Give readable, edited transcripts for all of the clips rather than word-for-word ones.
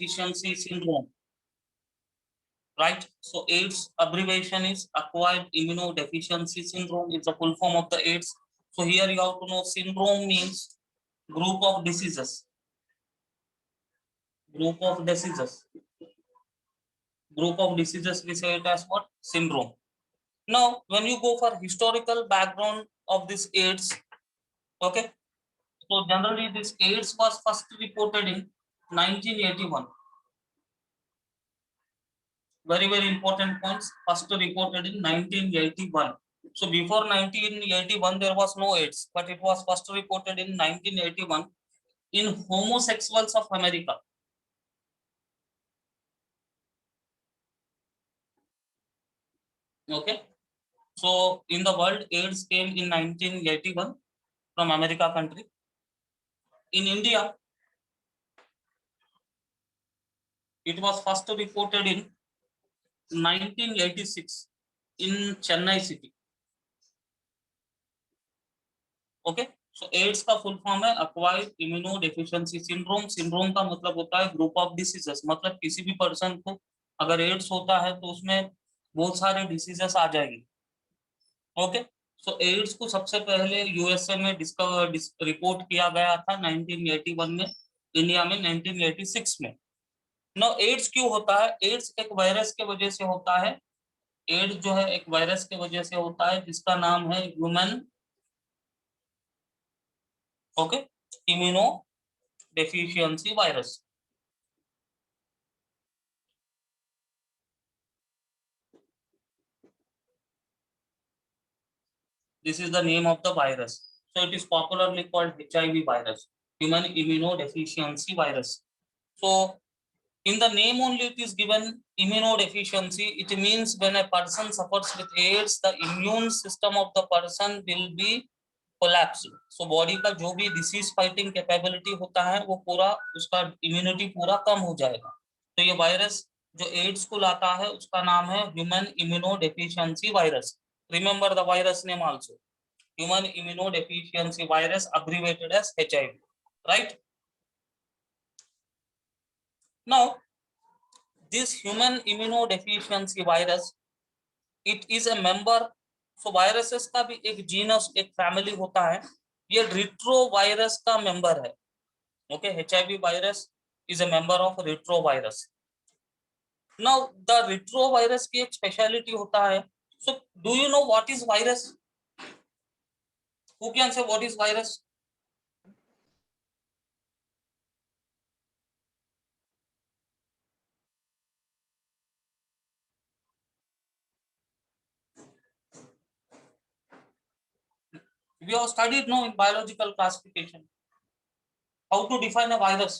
immunodeficiency syndrome, right? So AIDS abbreviation is acquired immunodeficiency syndrome. It's a full form of the AIDS. So here you have to know syndrome means group of diseases. Group of diseases. Group of diseases, we say it as what? Syndrome. Now, when you go for historical background of this AIDS, okay, so generally this AIDS was first reported in 1981. Very, very important points. First reported in 1981. So before 1981, there was no AIDS, but it was first reported in 1981 in homosexuals of America. Okay. So in the world, AIDS came in 1981 from America country. In India, it was first reported in 1986 in Chennai city. Okay, so AIDS का full form है acquired immunodeficiency syndrome. Syndrome का मतलब होता है group of diseases. मतलब किसी भी person को अगर एड्स होता है तो उसमें बहुत सारे डिसीजेस आ जाएंगे. ओके, सो एड्स को सबसे पहले यूएसए में रिपोर्ट किया गया था 1981 में, इंडिया में 1986 में. नो एड्स क्यों होता है? एड्स एक वायरस के वजह से होता है. एड्स जो है एक वायरस के वजह से होता है जिसका नाम है human immunodeficiency virus. This is the name of the virus. So it is popularly called HIV virus, human immunodeficiency virus. So in the name only it is given immunodeficiency. It means when a person suffers with AIDS, the immune system of the person will be collapsed. So body का जो भी disease fighting capability होता है वो पूरा उसका immunity पूरा कम हो जाएगा. तो ये वायरस जो एड्स को लाता है उसका नाम है human immunodeficiency virus. Remember the virus name also, human immunodeficiency virus, abbreviated as HIV, right? Now this human immunodeficiency virus, it is a member. So viruses का भी एक जीनस एक फैमिली होता है. ये रिट्रोवायरस का मेंबर है. Okay, HIV virus is a member of retrovirus. Now the retrovirus की एक स्पेशलिटी होता है. So do you know what is virus? Who can say what is virus? We have studied now in biological classification how to define a virus.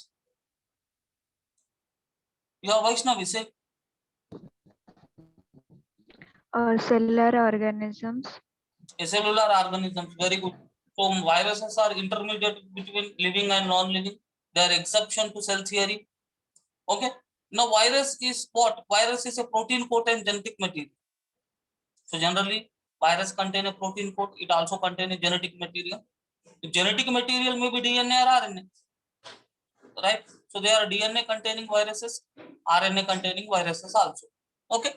You have Vaishnavi say. Cellular organisms. Cellular organisms, very good. So viruses are intermediate between living and non-living. They are exception to cell theory. Okay. Now virus is what? Virus is a protein coat and genetic material. So generally virus contain a protein coat. It also contain a genetic material. The genetic material may be DNA or RNA, right? So they are DNA containing viruses, RNA containing viruses also. Okay.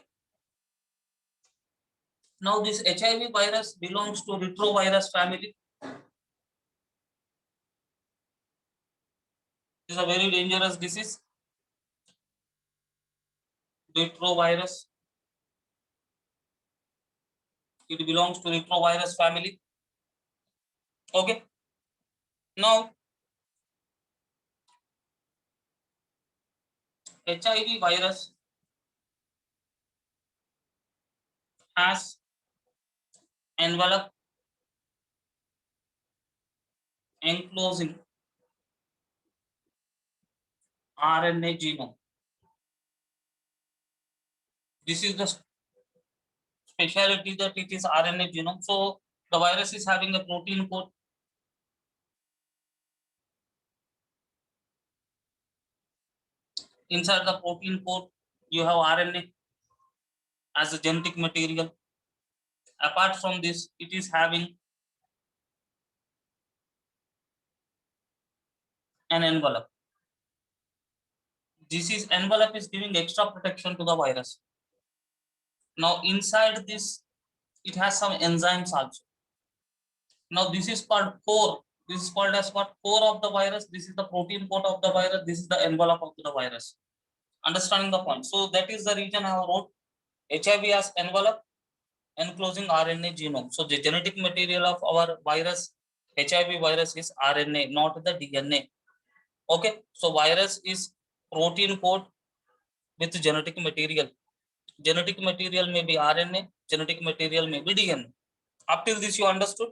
Now this HIV virus belongs to retrovirus family. This is a very dangerous disease. Retrovirus. It belongs to retrovirus family. Okay. Now HIV virus has envelope enclosing RNA genome. This is the speciality that it is RNA genome. So the virus is having a protein coat. Inside the protein coat, you have RNA as a genetic material. Apart from this, it is having an envelope. This is envelope is giving extra protection to the virus. Now inside this, it has some enzymes also. Now this is called core. This is called as what? Core of the virus. This is the protein coat of the virus. This is the envelope of the virus. Understanding the point. So that is the reason I wrote HIV as envelope enclosing RNA genome. So the genetic material of our virus, HIV virus, is RNA, not the DNA. Okay. So virus is protein coat with genetic material. Genetic material may be RNA, genetic material may be DNA. Up till this you understood?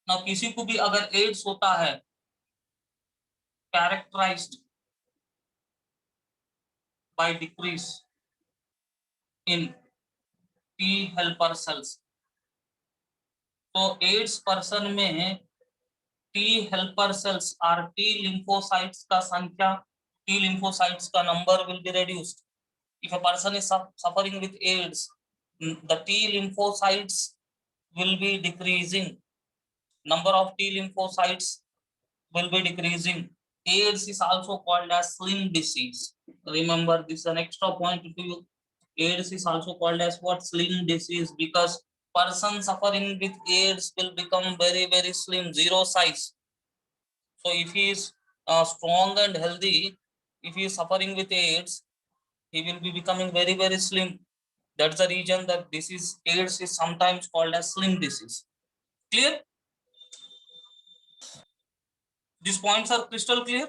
Now किसी को भी अगर ads होता है, characterized by decrease in T helper cells. तो ads person में T helper cells or T lymphocytes का संख्या, T lymphocytes का number will be reduced. If a person is suffering with AIDS, the T lymphocytes will be decreasing. Number of T lymphocytes will be decreasing. AIDS is also called as slim disease. Remember, this is an extra point to you. AIDS is also called as what? Slim disease, because person suffering with AIDS will become very, very slim, zero size. So if he is strong and healthy, if he is suffering with AIDS, he will be becoming very, very slim. That's the reason that this is AIDS is sometimes called as slim disease. Clear? These points are crystal clear.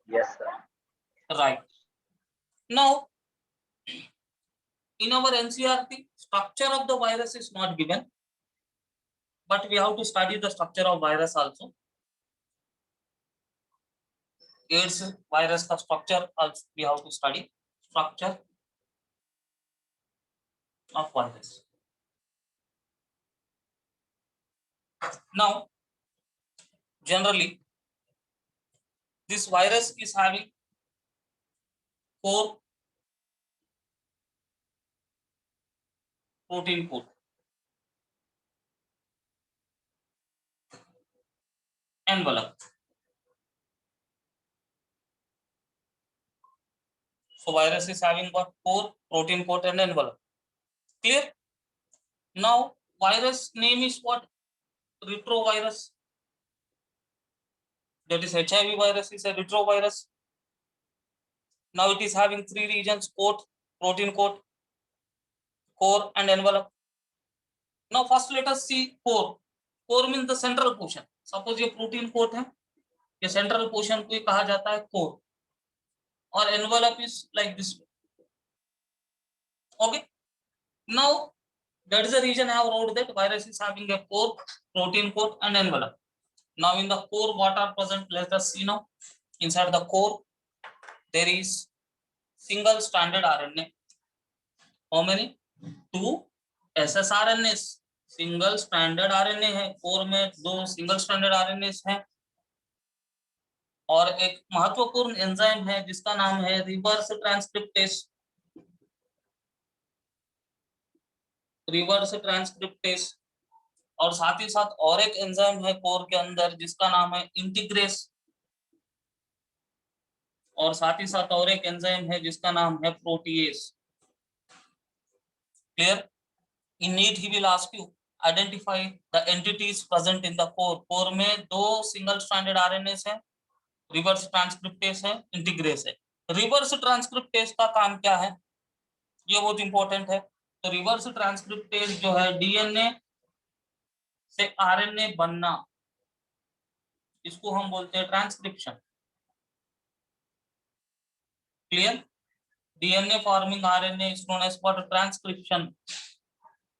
Yes, sir. Right. Now, in our NCERT, structure of the virus is not given, but we have to study the structure of virus also. AIDS virus का structure also we have to study. Structure of virus. Now, generally, this virus is having 4 protein coat. Envelope. So virus is having what? 4 protein coat and envelope. Clear? Now virus name is what? Retrovirus. That is HIV virus is a retrovirus. Now it is having 3 regions: coat, protein coat, core and envelope. Now first let us see core. Core means the central portion. Suppose ये protein coat है, ये central portion को कहा जाता है core, और envelope is like this. Okay. Now that is the reason I have wrote that virus is having a core, protein coat and envelope. Now in the core what are present? Let us see now. Inside the core there is single stranded RNA. How many? 2 ssRNAs. Single stranded RNA है, core में 2 single stranded RNA हैं, और एक महत्वपूर्ण enzyme है जिसका नाम है रिवर्स ट्रांसक्रिप्टेस. Reverse transcriptase. और साथ ही साथ और एक एंजाइम है कोर के अंदर जिसका नाम है इंटीग्रेस. और साथ ही साथ और एक एंजाइम है जिसका नाम है protease. Clear? In need he will ask you identify the entities present in the core. core में 2 single stranded RNAs हैं, रिवर्स ट्रांसक्रिप्टेस है, इंटीग्रेस है. रिवर्स ट्रांसक्रिप्टेस का काम क्या है, ये बहुत इंपॉर्टेंट है. तो रिवर्स ट्रांसक्रिप्टेस जो है डीएनए से आरएनए बनना, इसको हम बोलते हैं transcription. Clear? DNA forming RNA is known as what? Transcription.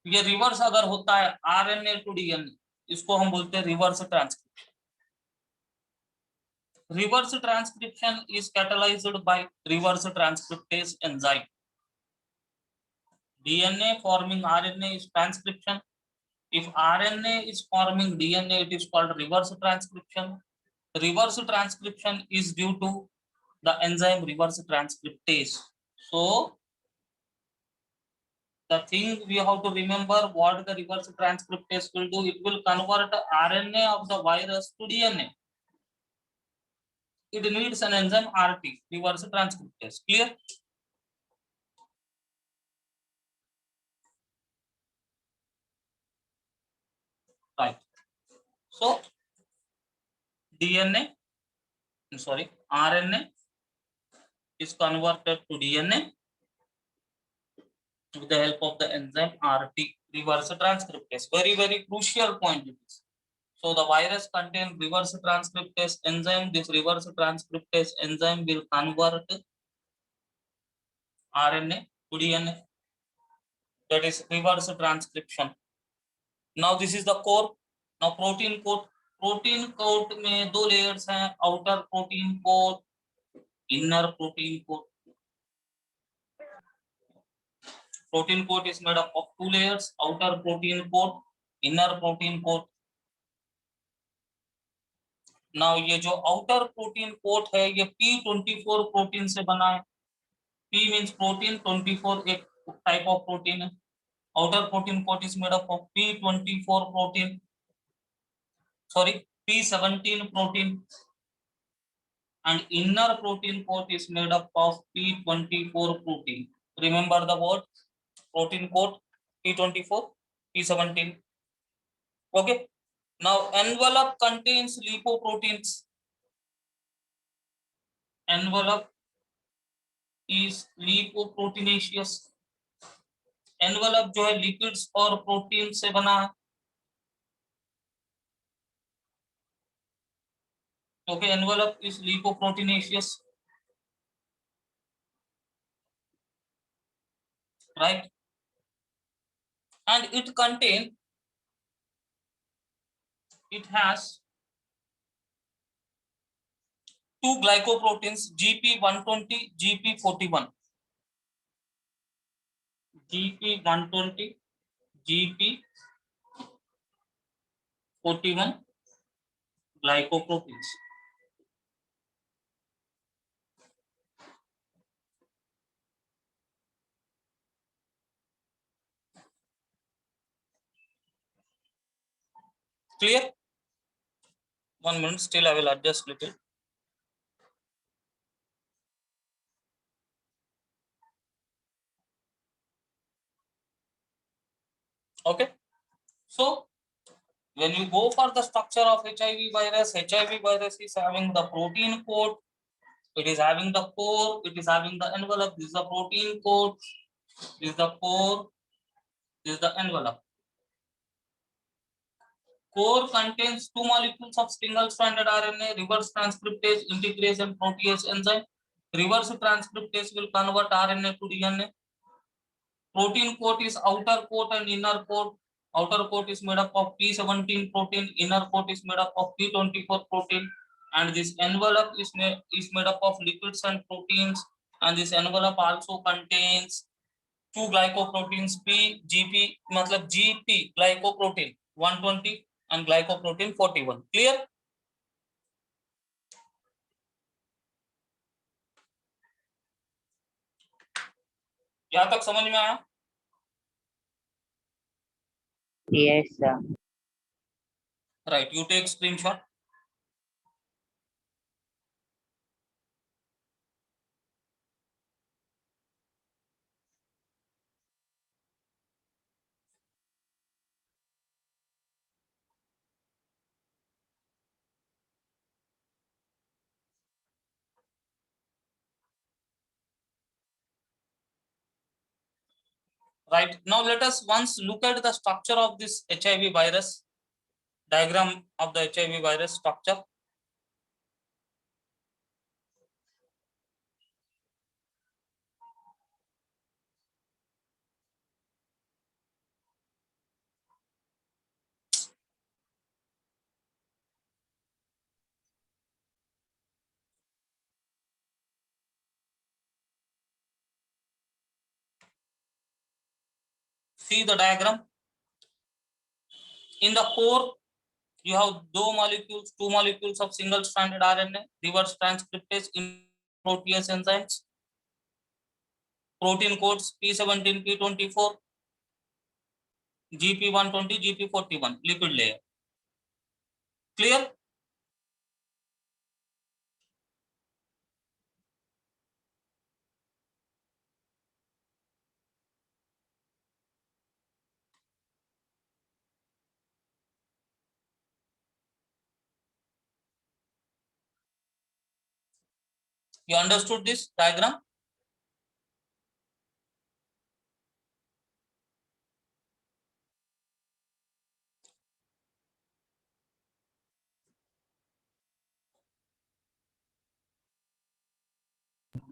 ये रिवर्स अगर होता है आरएनए टू डीएनए, इसको हम बोलते हैं reverse transcription. Reverse transcription is catalysed by reverse transcriptase enzyme. DNA forming RNA is transcription. If RNA is forming DNA, it is called reverse transcription. Reverse transcription is due to the enzyme reverse transcriptase. So the thing we have to remember what the reverse transcriptase will do. It will convert RNA of the virus to DNA. It needs an enzyme RT, reverse transcriptase. Clear? Right. So DNA, sorry, RNA is converted to DNA with the help of the enzyme RT, reverse transcriptase. Very, very crucial point it is. So the virus contains reverse transcriptase enzyme. This reverse transcriptase enzyme will convert RNA to DNA. That is reverse transcription. Now this is the core. Now protein coat. Protein coat में दो layers हैं, outer protein coat, inner protein coat. Protein coat is made up of two layers, outer protein coat, inner protein coat. Now ये जो outer protein coat है ये P24 protein से बना है. P means protein, 24 एक type of protein है. Outer protein coat is made up of P24 protein. Sorry, P17 protein. And inner protein coat is made up of P24 protein. Remember the word protein coat, P24, P17. Okay. Now envelope contains lipoproteins. Envelope is lipoproteinaceous. Envelope जो है lipids और protein से बना है. Okay, envelope is lipoproteinaceous. Right? And it has two glycoproteins, GP120, GP41. GP120, GP41 glycoproteins. Clear? 1 minute, still I will adjust little. Okay. So when you go for the structure of HIV virus is having the protein coat, it is having the core, it is having the envelope. This is the protein coat, this is the core, this is the envelope. Core contains two molecules of single-stranded RNA, reverse transcriptase, integrase, and protease enzyme. Reverse transcriptase will convert RNA to DNA. Protein coat is outer coat and inner coat. Outer coat is made up of P17 protein, inner coat is made up of P24 protein, and this envelope is made up of lipids and proteins, and this envelope also contains two glycoproteins, GP मतलब GP glycoprotein 120 and glycoprotein 41. Clear? यहाँ तक समझ में आया? Yes, sir. Right, you take screenshot. Right, now let us once look at the structure of this HIV virus, diagram of the HIV virus structure. See the diagram. In the core, you have two molecules of single-stranded RNA, reverse transcriptase, protease enzymes. Protein codes P17, P24. GP120, GP41, lipid layer. Clear? You understood this diagram?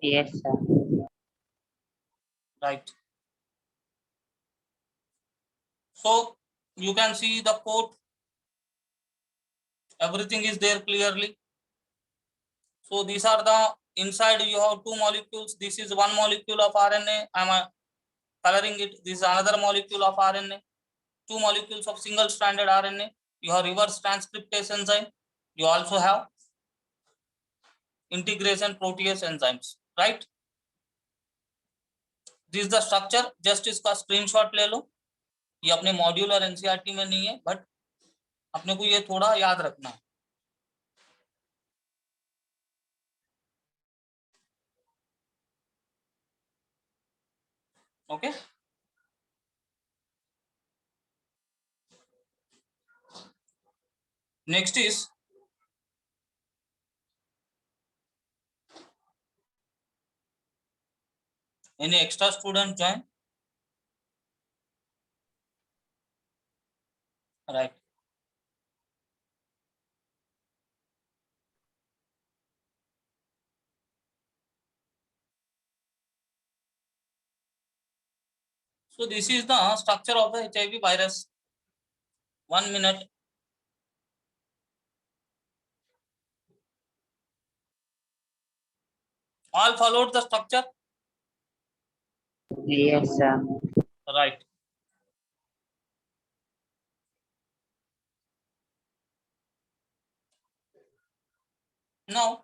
Yes, sir. Right. So you can see the code. Everything is there clearly. So these are the inside you have two molecules. This is one molecule of RNA. I'm coloring it. This is another molecule of RNA. Two molecules of single stranded RNA. You have reverse transcriptase enzyme. You also have integration protease enzymes, right? This is the structure. Just इसका screenshot ले लो. ये अपने module और NCERT में नहीं है, but अपने को ये थोड़ा याद रखना है. Okay. Next is any extra student join? Right. So this is the structure of the HIV virus. 1 minute. All followed the structure? Yes, sir. Right. Now,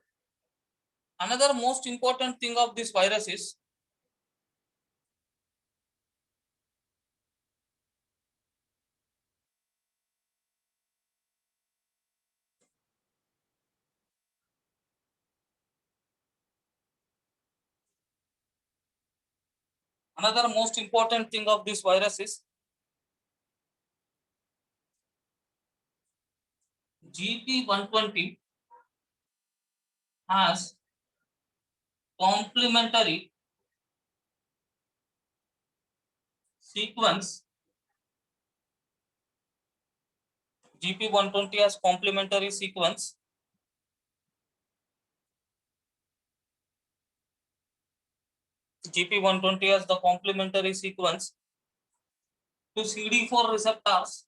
another most important thing of this virus is GP120 has complementary sequence. GP120 has complementary sequence. GP120 has the complementary sequence to CD4 receptors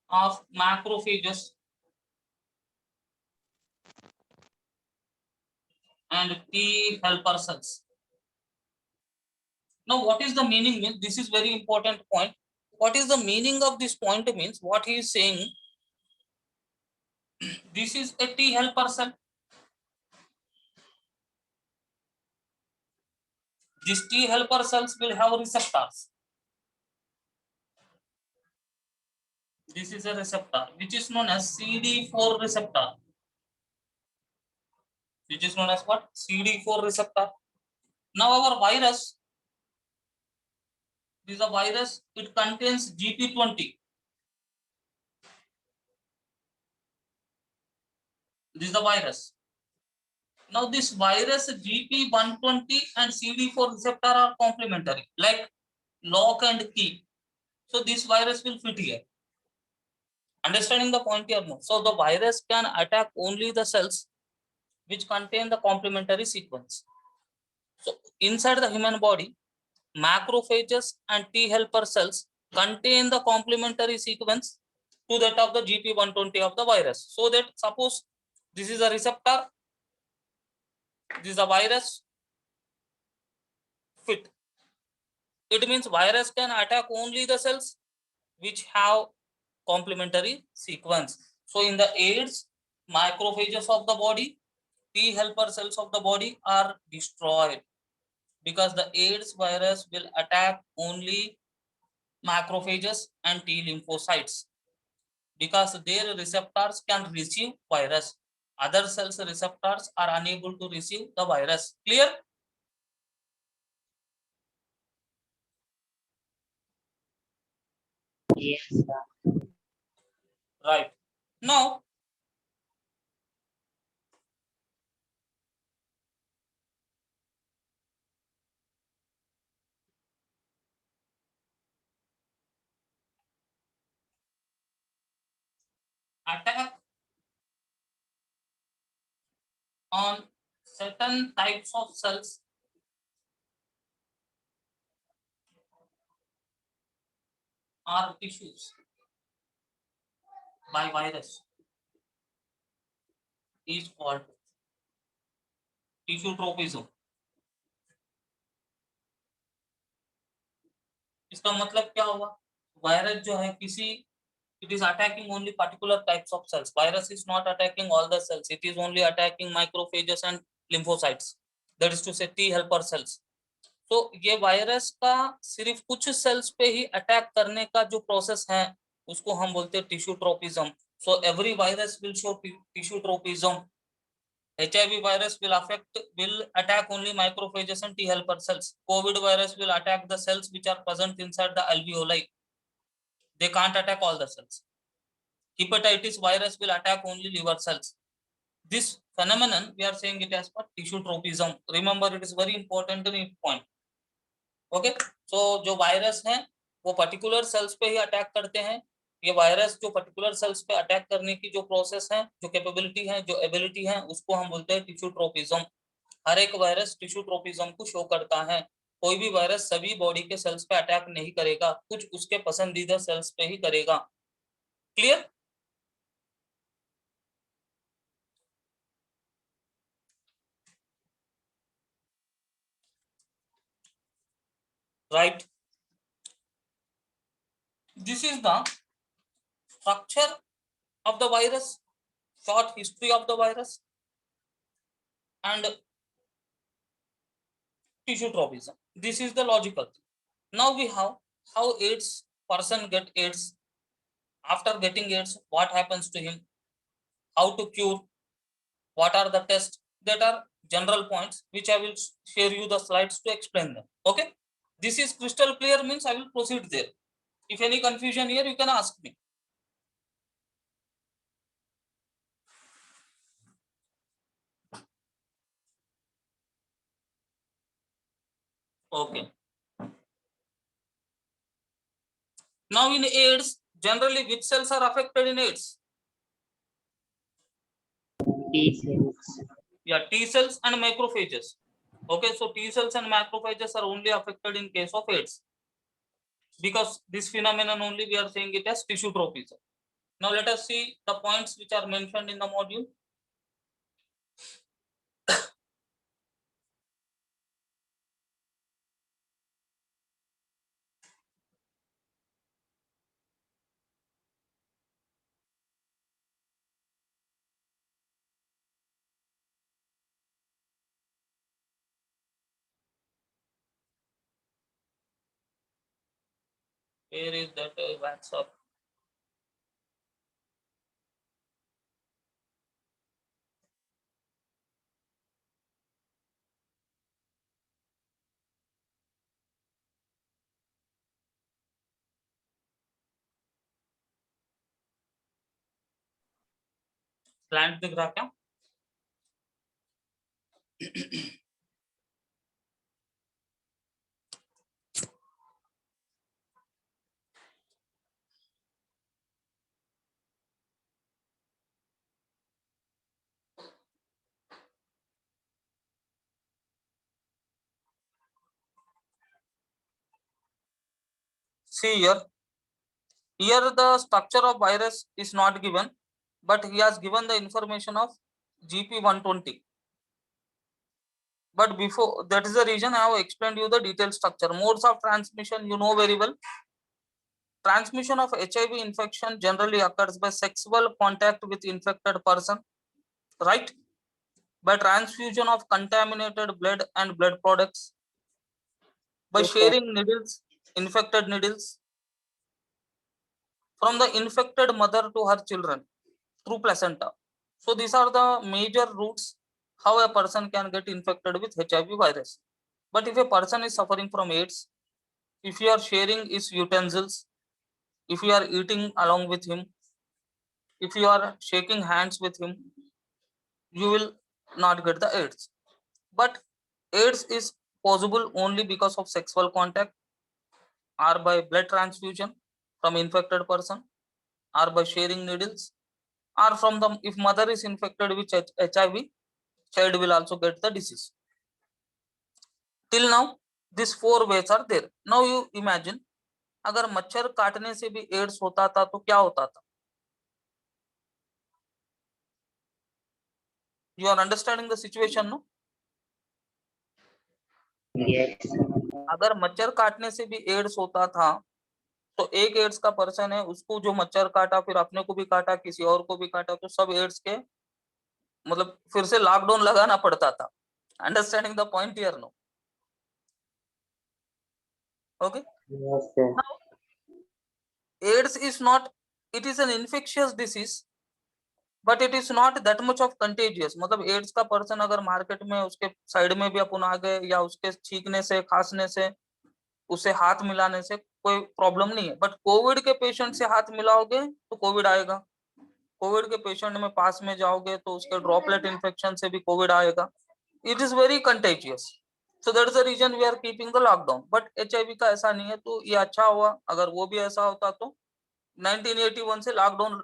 of macrophages and T helper cells. Now, what is the meaning? Means this is very important point. What is the meaning of this point? Means what he is saying. This is a T helper cell. These T helper cells will have receptors. This is a receptor which is known as CD4 receptor. Which is known as what? CD4 receptor. Now our virus, this is a virus, it contains GP20. This is the virus. Now this virus GP120 and CD4 receptor are complementary, like lock and key. So this virus will fit here. Understanding the point here? No. So the virus can attack only the cells which contain the complementary sequence. So inside the human body, macrophages and T helper cells contain the complementary sequence to that of the GP120 of the virus. So that suppose this is a receptor, this is a virus, fit. It means virus can attack only the cells which have complementary sequence. So in the AIDS, macrophages of the body, T helper cells of the body are destroyed. because the AIDS virus will attack only macrophages and T lymphocytes because their receptors can receive virus. Other cells receptors are unable to receive the virus. Clear? Yes, sir. Right. Now, attack on certain types of cells or tissues by virus is called tissue tropism. इसका मतलब क्या हुआ? Virus जो है किसी, it is attacking only particular types of cells. Virus is not attacking all the cells. It is only attacking macrophages and lymphocytes. That is to say T helper cells. तो ये virus का सिर्फ कुछ sales पे ही attack करने का जो process है उसको हम बोलते हैं tissue tropism. So every virus will show tissue tropism. HIV virus will attack only macrophages and T helper cells. COVID virus will attack the cells which are present inside the alveoli. They can't attack all the cells. Hepatitis virus will attack only liver cells. This phenomenon we are saying it as for tissue tropism. Remember, it is very important point. Okay, so जो virus है वो particular sales पे ही attack करते हैं. ये virus जो particular sales पे attack करने की जो प्रोसेस है, जो कैपेबिलिटी है, जो एबिलिटी है, उसको हम बोलते हैं टिश्यू ट्रोपिज्म. हर एक वायरस टिश्यू ट्रोपिज्म को शो करता है. कोई भी वायरस सभी बॉडी के सेल्स पे अटैक नहीं करेगा, कुछ उसके पसंदीदा सेल्स पे ही करेगा. Clear? Right. This is the structure of the virus, short history of the virus, and tissue tropism. This is the logical thing. Now we have how AIDS person get AIDS. After getting AIDS, what happens to him? How to cure? What are the tests? That are general points which I will share you the slides to explain them. Okay, this is crystal clear, means I will proceed there. If any confusion here, you can ask me. Okay. Now in AIDS, generally which cells are affected in AIDS? T cells. Yeah, T cells and macrophages. Okay, so T cells and macrophages are only affected in case of AIDS, because this phenomenon only we are saying it as tissue tropism. Now let us see the points which are mentioned in the module. Where is that WhatsApp? Plant दिख रहा क्या? See here. Here the structure of virus is not given, but he has given the information of GP120. But before that is the reason I have explained you the detailed structure. Modes of transmission you know very well. Transmission of HIV infection generally occurs by sexual contact with infected person, right? By transfusion of contaminated blood and blood products, by Yes, sir. sharing needles, infected needles from the infected mother to her children through placenta. So these are the major routes how a person can get infected with HIV virus. But if a person is suffering from AIDS, if you are sharing his utensils, if you are eating along with him, if you are shaking hands with him, you will not get the AIDS. But AIDS is possible only because of sexual contact, or by blood transfusion from infected person, or by sharing needles, or from the, if mother is infected with HIV, child will also get the disease. Till now these 4 ways are there. Now you imagine, अगर मच्छर काटने से भी ads होता था तो क्या होता था? You are understanding the situation, no? Yes, sir. अगर मच्छर काटने से भी एड्स होता था तो एक एड्स का पर्सन है, उसको जो मच्छर काटा फिर अपने को भी काटा, किसी और को भी काटा, तो सब एड्स के मतलब फिर से लॉकडाउन लगाना पड़ता था. Understanding the point here, no? Okay. Yes, sir. AIDS is not, it is an infectious disease, but it is not that much of contagious. मतलब एड्स का पर्सन अगर मार्केट में उसके साइड में भी अपन आ गए, या उसके छींकने से, खांसने से, उसे हाथ मिलाने से कोई प्रॉब्लम नहीं है. बट कोविड के पेशेंट से हाथ मिलाओगे तो कोविड आएगा. कोविड के पेशेंट में पास में जाओगे तो उसके ड्रॉपलेट इन्फेक्शन से भी कोविड आएगा. It is very contagious. So that is the reason we are keeping the lockdown. But HIV का ऐसा नहीं है, तो ये अच्छा हुआ. अगर वो भी ऐसा होता तो 1981 से लॉकडाउन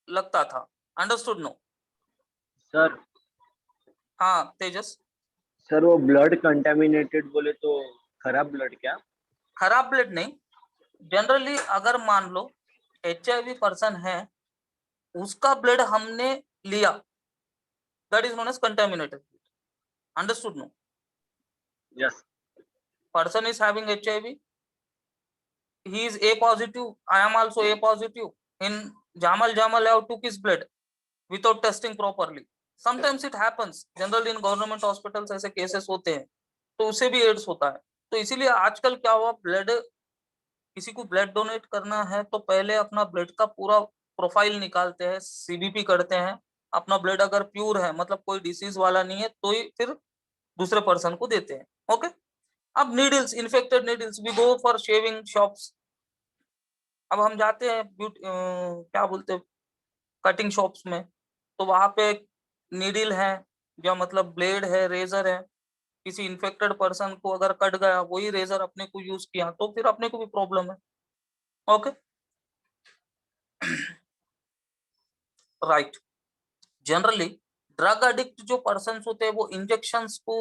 लगता था. Understood, no? सर हाँ तेजस. सर वो ब्लड कंटेमिनेटेड बोले तो खराब ब्लड क्या? खराब ब्लड नहीं. जनरली अगर मान लो HIV पर्सन है, उसका ब्लड हमने लिया, that is known as contaminated. Understood, no? Yes. Person is having HIV, he is A positive, I am also A positive. In Jamal have took his blood without testing properly. Sometimes it happens. Generally in government hospitals ऐसे cases होते हैं, तो उससे भी ads होता है. तो इसीलिए आजकल क्या हुआ, ब्लड, किसी को ब्लड डोनेट करना है तो पहले अपना ब्लड का पूरा प्रोफाइल निकालते हैं, CBP करते हैं. अपना ब्लड अगर प्योर है, मतलब कोई डिसीज वाला नहीं है, तो ही फिर दूसरे पर्सन को देते हैं. ओके. अब needles, infected needles, we go for shaving shops. अब हम जाते हैं क्या बोलते हैं, कटिंग शॉप्स में, तो वहां पे नीडल है, जो मतलब ब्लेड है, रेजर है. किसी इन्फेक्टेड पर्सन को अगर कट गया, वही रेजर अपने को यूज किया, तो फिर अपने को भी प्रॉब्लम है. Okay. Right. Generally drug addict जो पर्सन होते हैं वो इंजेक्शंस को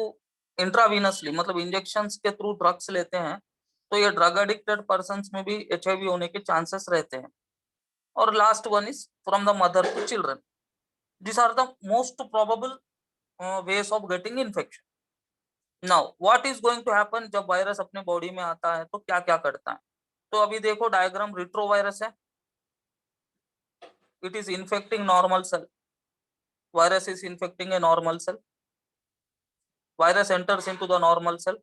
इंट्रावीनसली, मतलब इंजेक्शंस के थ्रू ड्रग्स लेते हैं, तो ये ड्रग एडिक्टेड पर्सन्स में भी HIV होने के चांसेस रहते हैं. और last one is from the mother to children. This are the most probable ways of getting infection. Now what is going to happen, जब वायरस अपने बॉडी में आता है तो क्या क्या करता है. तो अभी देखो डायग्राम, रिट्रोवायरस है, it is infecting normal cell. Virus is infecting a normal cell. Virus enters into the normal cell.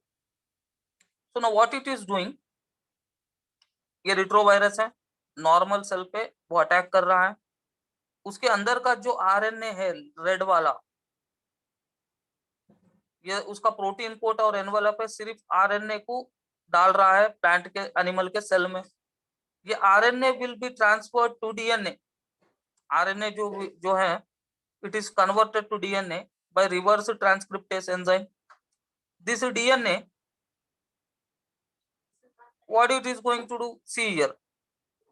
So now what it is doing, ये रिट्रोवायरस है, नॉर्मल सेल पे वो अटैक कर रहा है. उसके अंदर का जो RNA है रेड वाला, ये उसका प्रोटीन कोट और एनवेलप है, सिर्फ RNA को डाल रहा है प्लांट के, एनिमल के सेल में. ये RNA will be transferred to DNA. RNA जो है, it is converted to DNA by reverse transcriptase enzyme. This DNA, what it is going to do, see here,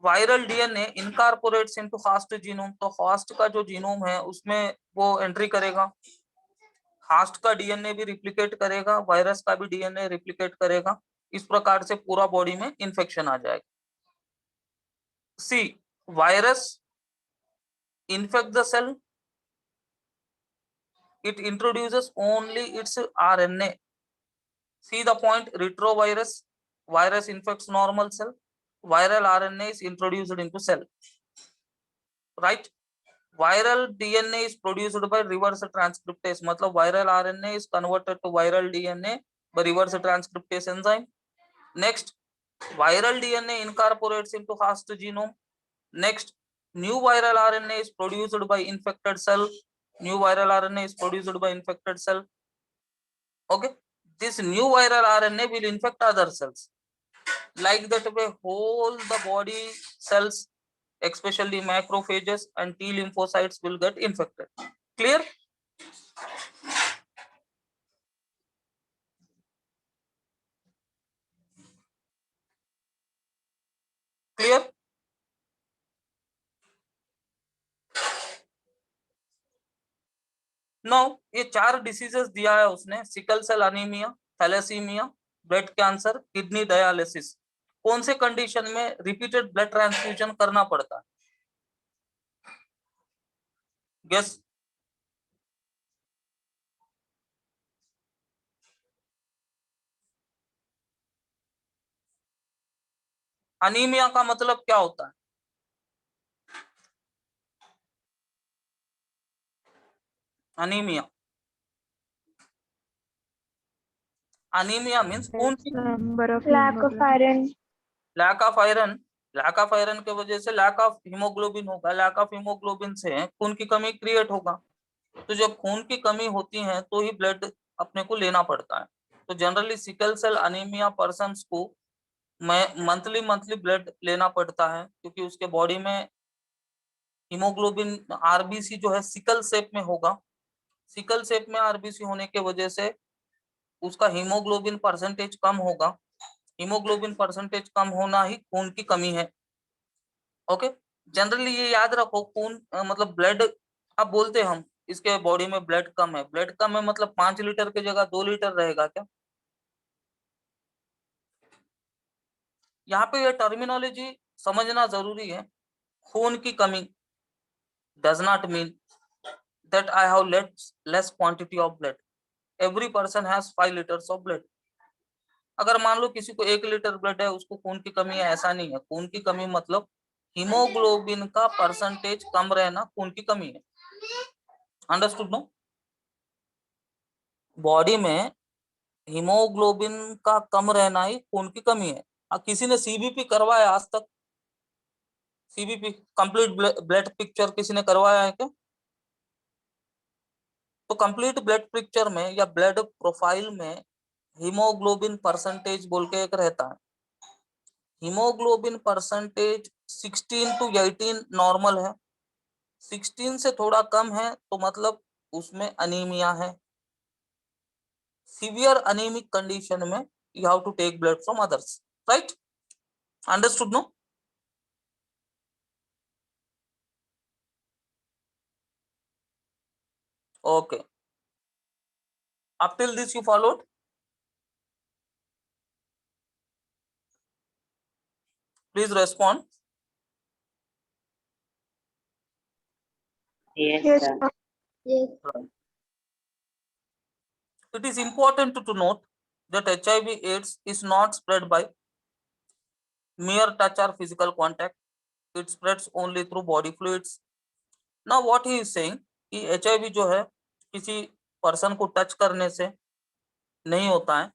viral DNA incorporates into host genome. तो host का जो genome है उसमें वो entry करेगा, host का DNA भी रिप्लिकेट करेगा, वायरस का भी DNA रिप्लिकेट करेगा. इस प्रकार से पूरा बॉडी में इंफेक्शन आ जाएगा. सी, virus infect the cell, it introduces only its RNA. See the point, retrovirus, virus infects normal cell, viral RNA is introduced into cell, right? Viral DNA is produced by reverse transcriptase, मतलब viral RNA is converted to viral DNA by reverse transcriptase enzyme. Next, viral DNA incorporates into host genome. Next, new viral RNA is produced by infected cell. New viral RNA is produced by infected cell. Okay, this new viral RNA will infect other cells. Like that way, whole the body cells, especially macrophages and T lymphocytes, will get infected. Clear? Clear? No, ये 4 diseases दिया है उसने, sickle cell anaemia, thalassaemia, blood cancer, kidney dialysis. कौन से condition में repeated blood transfusion करना पड़ता है? गेस। अनीमिया का मतलब क्या होता है? अनीमिया, अनीमिया मीन्स खून की Number of lack of hemoglobin. iron, lack of iron. Lack of iron के वजह से लैक ऑफ हीमोग्लोबिन होगा, लैक ऑफ हीमोग्लोबिन से खून की कमी क्रिएट होगा। तो जब खून की कमी होती है तो ही ब्लड अपने को लेना पड़ता है। तो generally sickle cell anaemia persons को मंथली ब्लड लेना पड़ता है, क्योंकि उसके बॉडी में हीमोग्लोबिन आरबीसी जो है सिकल शेप में होगा। सिकल शेप में आरबीसी होने के वजह से उसका हीमोग्लोबिन परसेंटेज कम होगा। हीमोग्लोबिन परसेंटेज कम होना ही खून की कमी है। ओके, जनरली ये याद रखो, खून मतलब ब्लड, अब बोलते हम इसके बॉडी में ब्लड कम है। ब्लड कम है मतलब 5 लीटर की जगह 2 लीटर रहेगा क्या? यहाँ पे ये टर्मिनोलॉजी समझना जरूरी है। खून की कमी does not mean that I have less quantity of blood. Every person has 5 liters of blood. अगर मान लो किसी को 1 लीटर ब्लड है, उसको खून की कमी है, ऐसा नहीं है। खून की कमी मतलब हीमोग्लोबिन का परसेंटेज कम रहना खून की कमी है। Understood no? बॉडी में हीमोग्लोबिन का कम रहना ही खून की कमी है। किसी ने सीबीपी करवाया आज तक? सीबीपी कंप्लीट ब्लड पिक्चर किसी ने करवाया है क्या? तो कंप्लीट ब्लड पिक्चर में या ब्लड प्रोफाइल में हीमोग्लोबिन परसेंटेज बोल के एक रहता है। हीमोग्लोबिन परसेंटेज 16 to 18 नॉर्मल है। 16 से थोड़ा कम है तो मतलब उसमें अनीमिया है। सिवियर अनीमिक कंडीशन में you have to take blood from others, right? Understood no? Okay, up till this you followed? Please respond. Yes, yes, sir. sir. Yes, It is important to note that HIV/AIDS is not spread by mere touch or physical contact. It spreads only through body fluids. Now what he is saying कि HIV जो है किसी person को touch करने से नहीं होता है,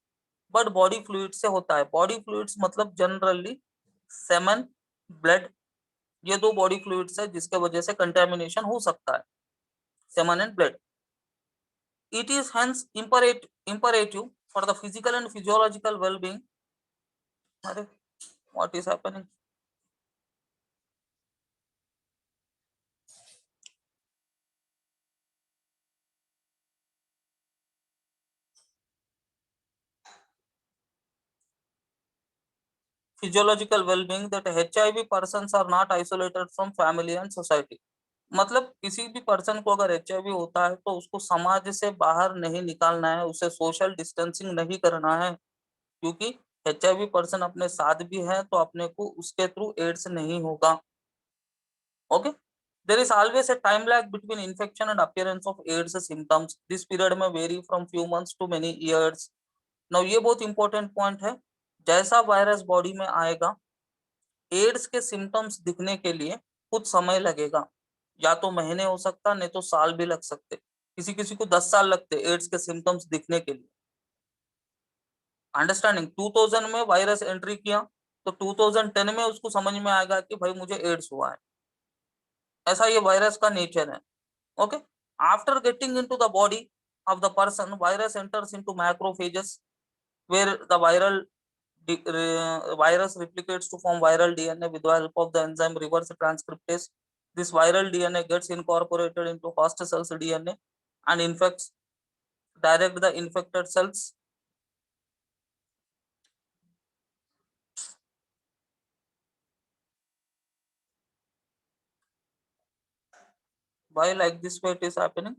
बट बॉडी फ्लूइड से होता है। बॉडी फ्लूइड्स मतलब जनरली सेमन, ब्लड, ये 2 बॉडी फ्लूइड्स है जिसके वजह से कंटेमिनेशन हो सकता है, semen and blood. It is hence imperative for the physical and physiological well-being. What is happening? Physiological well-being that HIV persons are not isolated from family and society. मतलब किसी भी पर्सन को अगर HIV होता है तो उसको समाज से बाहर नहीं निकालना है, उसे सोशल डिस्टेंसिंग नहीं करना है, क्योंकि HIV पर्सन अपने साथ भी है तो अपने को उसके थ्रू एड्स नहीं होगा। Okay, there is always a time lag between infection and appearance of AIDS symptoms. This period may vary from few months to many years. Now ये बहुत इंपॉर्टेंट पॉइंट है। जैसा वायरस बॉडी में आएगा, ads के symptoms दिखने के लिए कुछ समय लगेगा, या तो महीने हो सकता, नहीं तो साल भी लग सकते। किसी किसी को 10 साल लगते एड्स के सिम्टम्स दिखने के लिए। अंडरस्टैंडिंग 2000 में वायरस एंट्री किया तो 2010 में उसको समझ में आएगा कि भाई मुझे एड्स हुआ है, ऐसा ये वायरस का नेचर है। Okay, after getting into the body of the person, virus enters into macrophages where the virus replicates to form viral DNA with the help of the enzyme reverse transcriptase. This viral DNA gets incorporated into host cells DNA and infects direct the infected cells. Why like this way it is happening?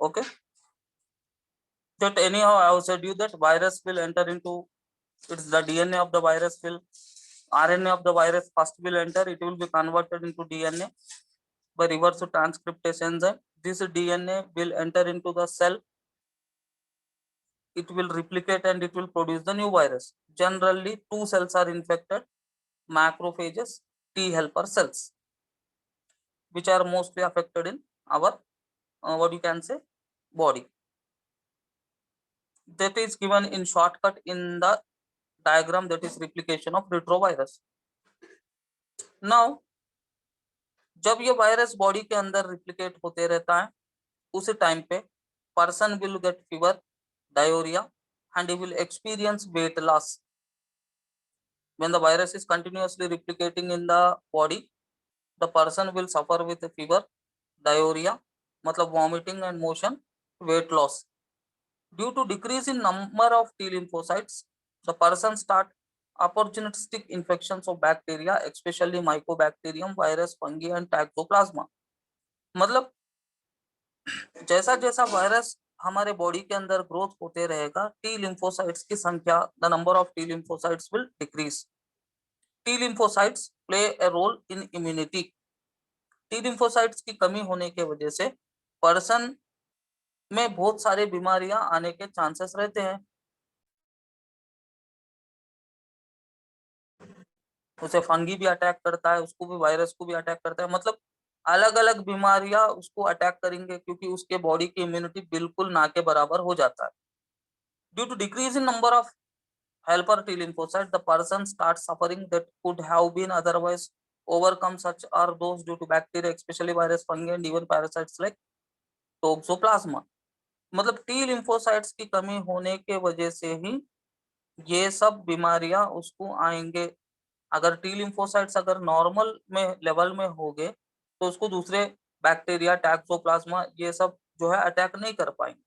Okay, that anyhow I have said you that virus will enter into, it's the DNA of the virus will, RNA of the virus first will enter, it will be converted into DNA by reverse transcriptase enzyme. This DNA will enter into the cell, it will replicate and it will produce the new virus. Generally two cells are infected, macrophages, T helper cells, which are mostly affected in our what you can say body. That is given in shortcut in the diagram, that is replication of retrovirus. Now जब ये virus body के अंदर replicate होते रहता है उस time पे person will get fever, diarrhoea and he will experience weight loss. When the virus is continuously replicating in the body, the person will suffer with fever, diarrhea, matlab vomiting and motion, weight loss. Due to decrease in number of T lymphocytes, the person start opportunistic infections of bacteria, especially mycobacterium, virus, fungi and toxoplasma. मतलब जैसा जैसा virus हमारे body के अंदर growth होते रहेगा, T lymphocytes की संख्या, the number of T lymphocytes will decrease. T lymphocytes play a role in immunity. T lymphocytes की कमी होने के वजह से पर्सन में बहुत सारी बीमारियां आने के चांसेस रहते हैं. उसे फंगी भी अटैक करता है, उसको भी वायरस को भी अटैक करता है, मतलब अलग अलग बीमारियां उसको अटैक करेंगे क्योंकि उसके बॉडी की इम्यूनिटी बिल्कुल ना के बराबर हो जाता है. Due to decrease in number of helper T lymphocyte, the person starts suffering that could have been otherwise overcome. Such are those due to bacteria, especially virus, fungi and even parasites like toxoplasma. मतलब T lymphocytes की कमी होने के वजह से ही ये सब बीमारियां उसको आएंगे. अगर टी लिम्फोसाइट्स अगर नॉर्मल में लेवल में हो गए तो उसको दूसरे बैक्टीरिया, टैक्सोप्लाज्मा ये सब जो है अटैक नहीं कर पाएंगे.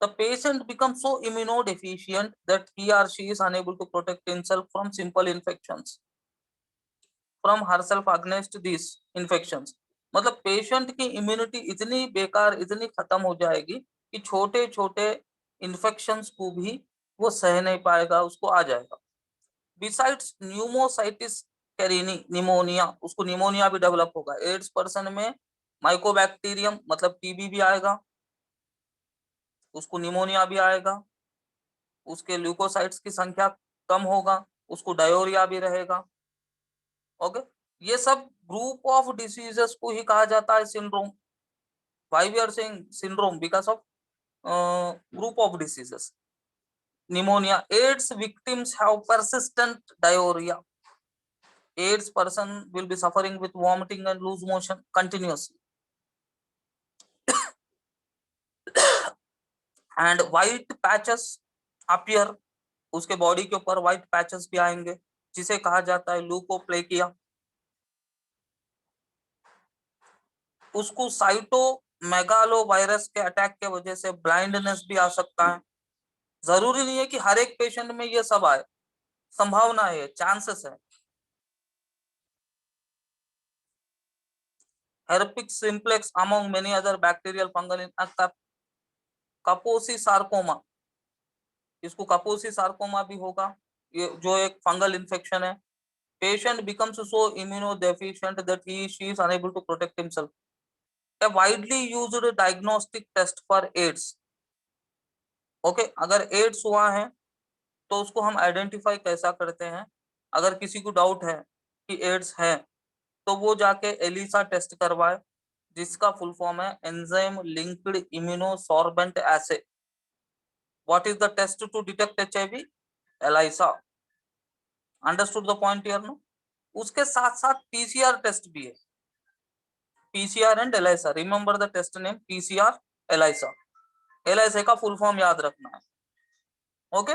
The patient becomes so immunodeficient that he or she is unable to protect himself from simple infections, from herself against these infections. मतलब पेशेंट की इम्यूनिटी इतनी बेकार, इतनी खत्म हो जाएगी कि छोटे छोटे इन्फेक्शंस को भी वो सह नहीं पाएगा, उसको आ जाएगा. बिसाइड्स न्यूमोसाइटिस कैरिनी, निमोनिया, उसको निमोनिया भी डेवलप होगा. एड्स पर्सन में माइकोबैक्टीरियम मतलब टीबी भी आएगा, उसको निमोनिया भी आएगा, उसके ल्यूकोसाइट्स की संख्या कम होगा, उसको डायोरिया भी रहेगा. ओके, ये सब ग्रुप ऑफ डिसीजेस को ही कहा जाता है syndrome. Why we are saying syndrome? Because of group of diseases. Pneumonia, AIDS victims have persistent diarrhea. AIDS person will be suffering with vomiting and loose motion continuously. And white patches appear, उसके body के ऊपर white patches भी आएंगे जिसे कहा जाता है leukoplakia. उसको साइटोमेगालो वायरस के अटैक के वजह से ब्लाइंडनेस भी आ सकता है. जरूरी नहीं है कि हर एक पेशेंट में ये सब आए, संभावना है, चांसेस है. herpes simplex among many other bacterial fungal in Kaposi sarcoma, इसको कपोसी सार्कोमा भी होगा. ये जो एक फंगल इन्फेक्शन है, patient becomes so immunodeficient that she is unable to protect himself. A widely used diagnostic test for AIDS. Okay, अगर ads हुआ है तो उसको हम आइडेंटिफाई कैसा करते हैं? अगर किसी को डाउट है कि एड्स है तो वो जाके एलिसा टेस्ट करवाए, जिसका फुल फॉर्म है enzyme linked immunosorbent assay. What is the test to detect HIV? ELISA. Understood the point here no? उसके साथ साथ पीसीआर टेस्ट भी है, PCR and ELISA. Remember the test name PCR ELISA. ELISA का full form याद रखना है. Okay.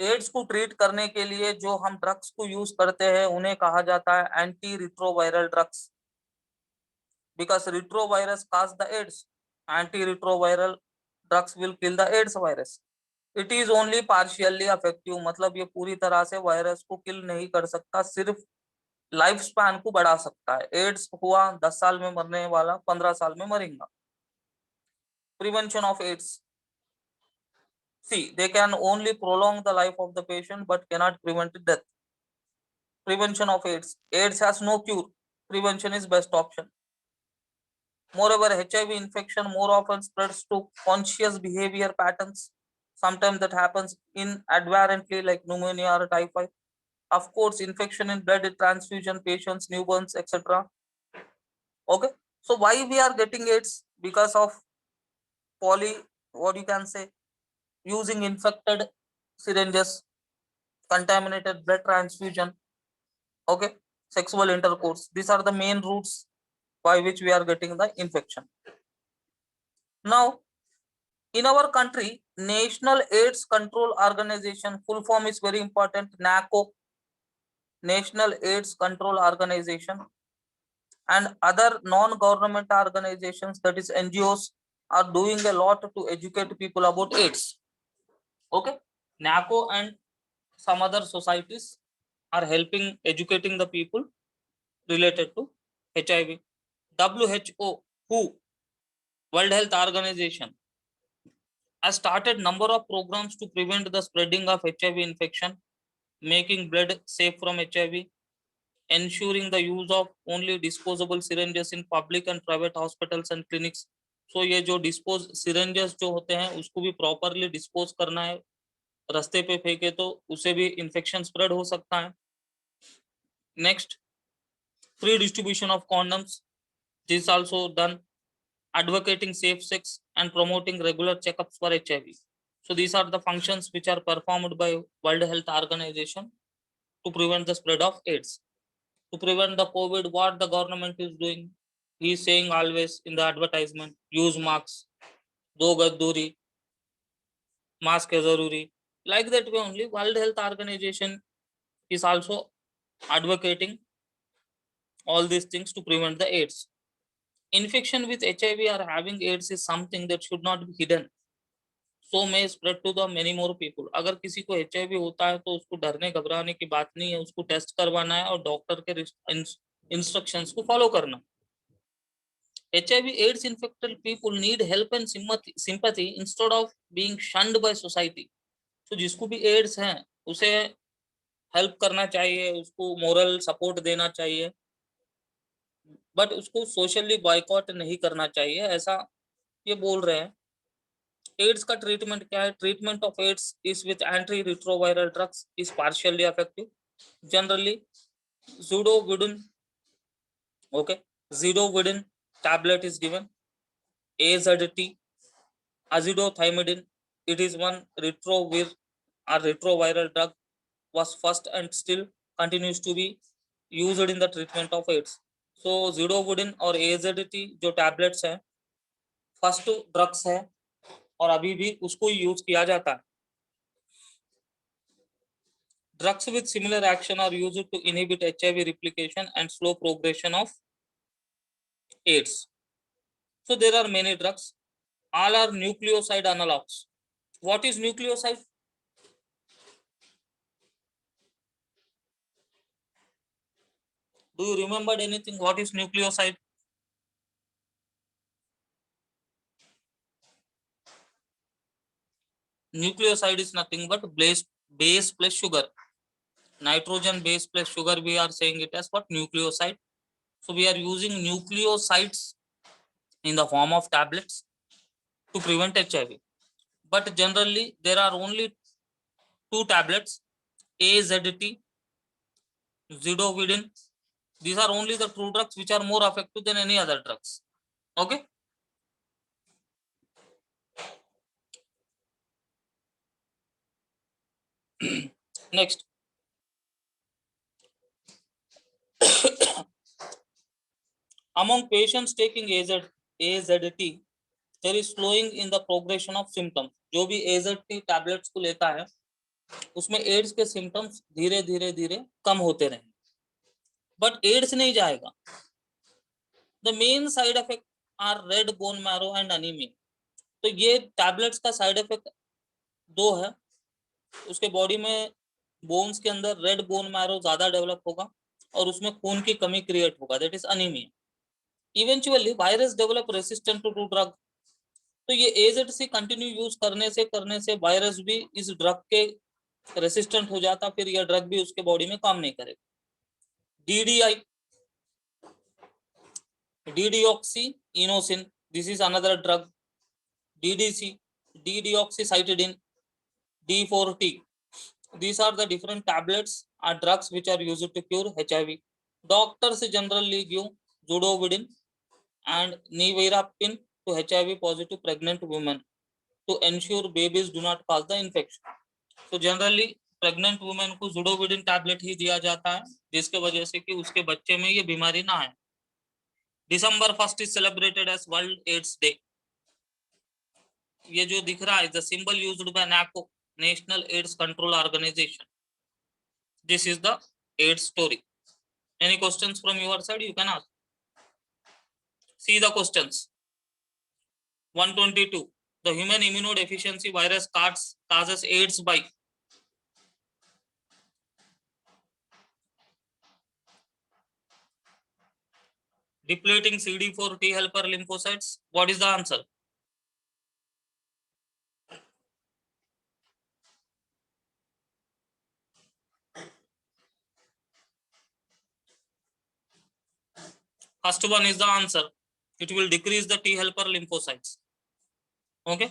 Ads को ट्रीट करने के लिए जो हम ड्रग्स को यूज करते हैं उन्हें कहा जाता है anti retroviral drugs, because retrovirus cause the AIDS. Anti retroviral drugs will kill the AIDS virus. It is only partially effective, मतलब ये पूरी तरह से वायरस को किल नहीं कर सकता, सिर्फ लाइफ स्पैन को बढ़ा सकता है. एड्स हुआ 10 साल में मरने वाला 15 साल में मरेगा. Prevention of AIDS. See, they can only prolong the life of the patient but cannot prevent death. Prevention of AIDS. AIDS has no cure. Prevention is best option. Moreover, HIV infection more often spreads to conscious behavior patterns. Sometimes that happens inadvertently, like pneumonia or typhoid. Of course, infection in blood transfusion patients, newborns, etc. Okay. So why we are getting AIDS? Because of what you can say, using infected syringes, contaminated blood transfusion, okay, sexual intercourse. These are the main routes by which we are getting the infection. Now, in our country, National AIDS Control Organization, full form is very important, NACO, National AIDS Control Organization, and other non-government organizations, that is NGOs, are doing a lot to educate people about AIDS. Okay, NACO and some other societies are helping educating the people related to HIV. WHO, World Health Organization, has started number of programs to prevent the spreading of HIV infection, making blood safe from HIV, ensuring the use of only disposable syringes in public and private hospitals and clinics. So ये जो dispose syringes जो होते हैं उसको भी properly dispose करना है. रास्ते पे फेंके तो उसे भी इंफेक्शन स्प्रेड हो सकता है. Next, free distribution of condoms. This is also done. Advocating safe sex and promoting regular checkups for HIV. So these are the functions which are performed by World Health Organization to prevent the spread of AIDS. To prevent the COVID, what the government is doing? He is saying always in the advertisement, use masks, do gaj duri, mask hai zaruri. Like that way only, World Health Organization is also advocating all these things to prevent the AIDS. Infection with HIV or having AIDS is something that should not be hidden. So may spread to the many more people. अगर किसी को HIV होता है तो उसको डरने घबराने की बात नहीं है, उसको टेस्ट करवाना है और डॉक्टर के इंस्ट्रक्शंस को फॉलो करना. HIV AIDS infected people need help and sympathy instead of being shunned by society. So जिसको भी AIDS है उसे हेल्प करना चाहिए, उसको मोरल सपोर्ट देना चाहिए, बट उसको सोशली बॉयकॉट नहीं करना चाहिए, ऐसा ये बोल रहे हैं. एड्स का ट्रीटमेंट क्या है? Treatment of AIDS is with anti retroviral drugs is partially effective. Generally zidovudine, okay, zidovudine tablet is given. AZT, azithromycin, it is one retroviral drug, was first and still continues to be used in the treatment of AIDS. So ज़िडोविडिन और AZT जो tablets हैं first drugs है और अभी भी उसको use किया जाता है. Drugs with similar action are used to inhibit HIV replication and slow progression of AIDS. So there are many drugs. All are nucleoside analogs. What is nucleoside? Do you remember anything? What is nucleoside? nucleoside is nothing but base plus sugar. Nitrogen base plus sugar, we are saying it as what? Nucleoside. So we are using nucleosides in the form of tablets to prevent HIV. But generally there are only two tablets, AZT, Zidovudin. These are only the two drugs which are more effective than any other drugs. Okay. Next. Among patients taking AZT, there is slowing in the progression of symptoms. जो भी AZT tablets को लेता है उसमें ads के symptoms धीरे धीरे धीरे कम होते रहे, बट एड्स नहीं जाएगा. The main side effect are red bone marrow and anaemia. तो ये टैबलेट्स का साइड इफेक्ट दो है. उसके बॉडी में बोन्स के अंदर रेड बोन मैरो ज्यादा डेवलप होगा और उसमें खून की कमी क्रिएट होगा, that is anaemia. Eventually virus develop resistant to drug. तो ये एजेडसी कंटिन्यू यूज करने से वायरस भी इस ड्रग के रेसिस्टेंट हो जाता, फिर यह ड्रग भी उसके बॉडी में काम नहीं करेगा. DDI, dideoxyinosine, this is another drug. DDC, dideoxycytidine, D4T. These are the different tablets or drugs which are used to cure HIV. Doctors generally give Zidovudin and Nevirapine to HIV positive pregnant women to ensure babies do not cause the infection. So generally pregnant women को Zidovudin tablet ही दिया जाता है जिसके वजह से कि उसके बच्चे में ये बीमारी ना आए. December 1st is celebrated as World AIDS Day. ये जो दिख रहा है the symbol used by NACO, National AIDS Control Organization. This is the AIDS story. Any questions from your side? You can ask. See the questions. 122. The human immunodeficiency virus causes AIDS by depleting CD4 T helper lymphocytes. What is the answer? First one is the answer. It will decrease the T helper lymphocytes. Okay.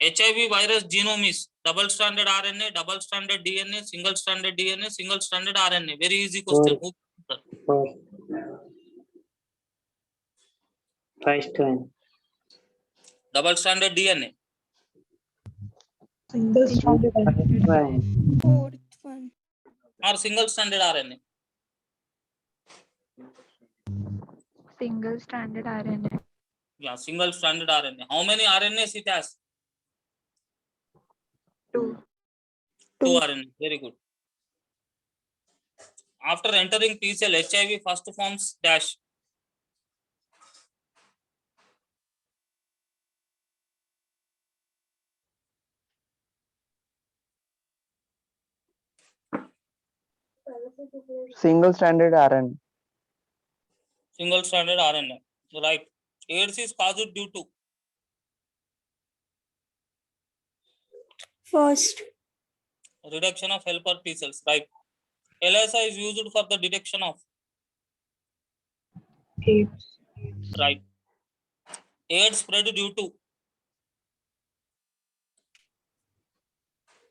HIV virus genome is double stranded RNA, double stranded DNA, single stranded DNA, single stranded RNA. Very easy question. First one. Double stranded DNA Single stranded One. Fourth one. or single stranded RNA. single stranded RNA. Yeah, single stranded RNA. How many RNAs it has? 2. 2 RNA. Very good. After entering T cell, HIV first forms dash. Single stranded RNA. Single stranded RNA. Right. AIDS is caused due to First. reduction of helper T cells. Right. ELISA is used for the detection of. AIDS. Right. AIDS spread due to.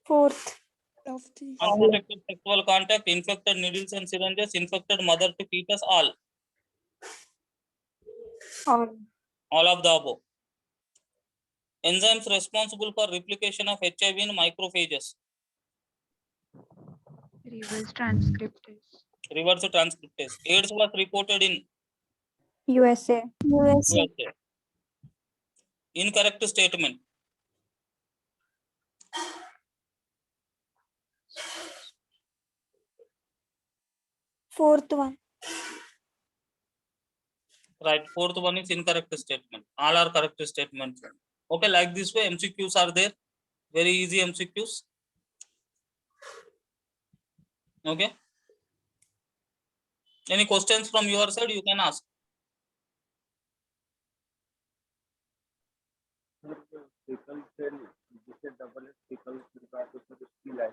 Fourth. Of the Unprotected sexual contact, infected needles and syringes, infected mother to fetus, all of the above. Enzymes responsible for replication of HIV in macrophages. Reverse transcriptase. Reverse transcriptase. AIDS was reported in USA. USA. Incorrect statement. Fourth one. Right. Fourth one is incorrect statement. All are correct statements. Okay, like this way MCQs are there. Very easy MCQs. Okay. Any questions from your side? You can ask. तो उसमें कुछ skill है